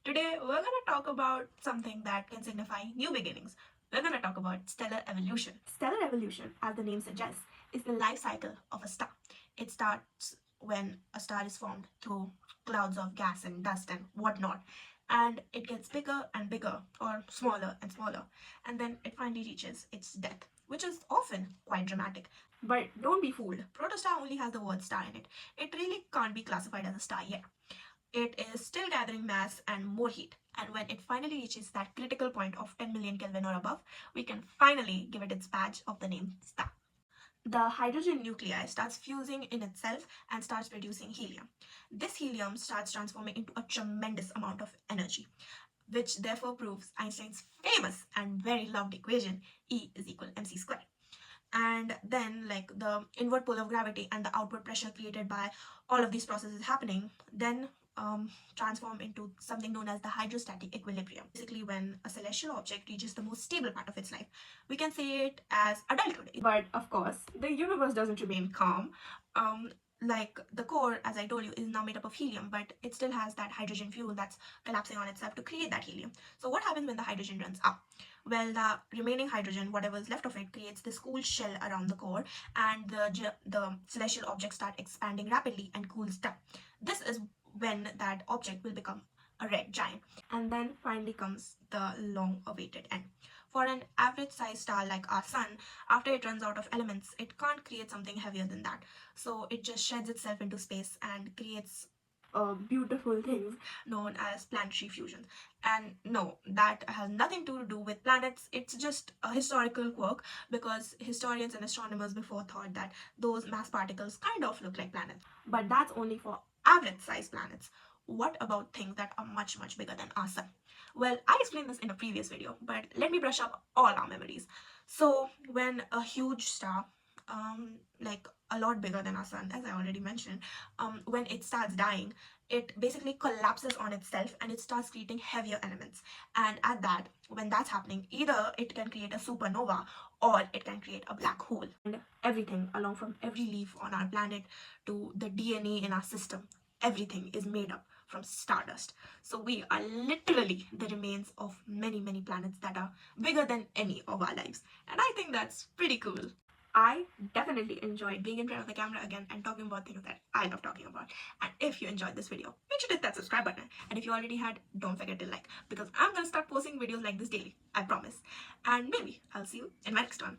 Today, we're going to talk about something that can signify new beginnings. We're going to talk about stellar evolution. Stellar evolution, as the name suggests, is the life cycle of a star. It starts when a star is formed through clouds of gas and dust and whatnot, and it gets bigger and bigger, or smaller and smaller, and then it finally reaches its death, which is often quite dramatic. But don't be fooled, protostar only has the word star in it. It really can't be classified as a star yet. It is still gathering mass and more heat, and when it finally reaches that critical point of 10 million Kelvin or above, we can finally give it its badge of the name star. The hydrogen nuclei starts fusing in itself and starts producing helium. This helium starts transforming into a tremendous amount of energy, which therefore proves Einstein's famous and very loved equation, E is equal mc squared. And then, like, the inward pull of gravity and the outward pressure created by all of these processes happening then transform into something known as the hydrostatic equilibrium. Basically, when a celestial object reaches the most stable part of its life, we can say it as adulthood. But of course, the universe doesn't remain calm. Like, the core, as I told you, is now made up of helium, but it still has that hydrogen fuel that's collapsing on itself to create that helium. So what happens when the hydrogen runs out? Well, the remaining hydrogen, whatever is left of it, creates this cool shell around the core, and the celestial objects start expanding rapidly and cools down. This is when that object will become a red giant. And then finally comes the long-awaited end. For an average sized star like our sun, after it runs out of elements, it can't create something heavier than that. So it just sheds itself into space and creates beautiful things known as planetary fusion. And no, that has nothing to do with planets. It's just a historical quirk, because historians and astronomers before thought that those mass particles kind of look like planets. But that's only for average sized planets. What about things that are much bigger than our sun? Well, I explained this in a previous video, but let me brush up all our memories. So when a huge star, like a lot bigger than our sun, as I already mentioned, when it starts dying, it basically collapses on itself and it starts creating heavier elements. And at that, when that's happening, either it can create a supernova or it can create a black hole. And everything along from every leaf on our planet to the DNA in our system, everything is made up from stardust. So we are literally the remains of many planets that are bigger than any of our lives. And I think that's pretty cool. I definitely enjoyed being in front of the camera again and talking about things that I love talking about. And if you enjoyed this video, make sure to hit that subscribe button. And if you already had, don't forget to like, because I'm gonna start posting videos like this daily, I promise. And maybe I'll see you in my next one.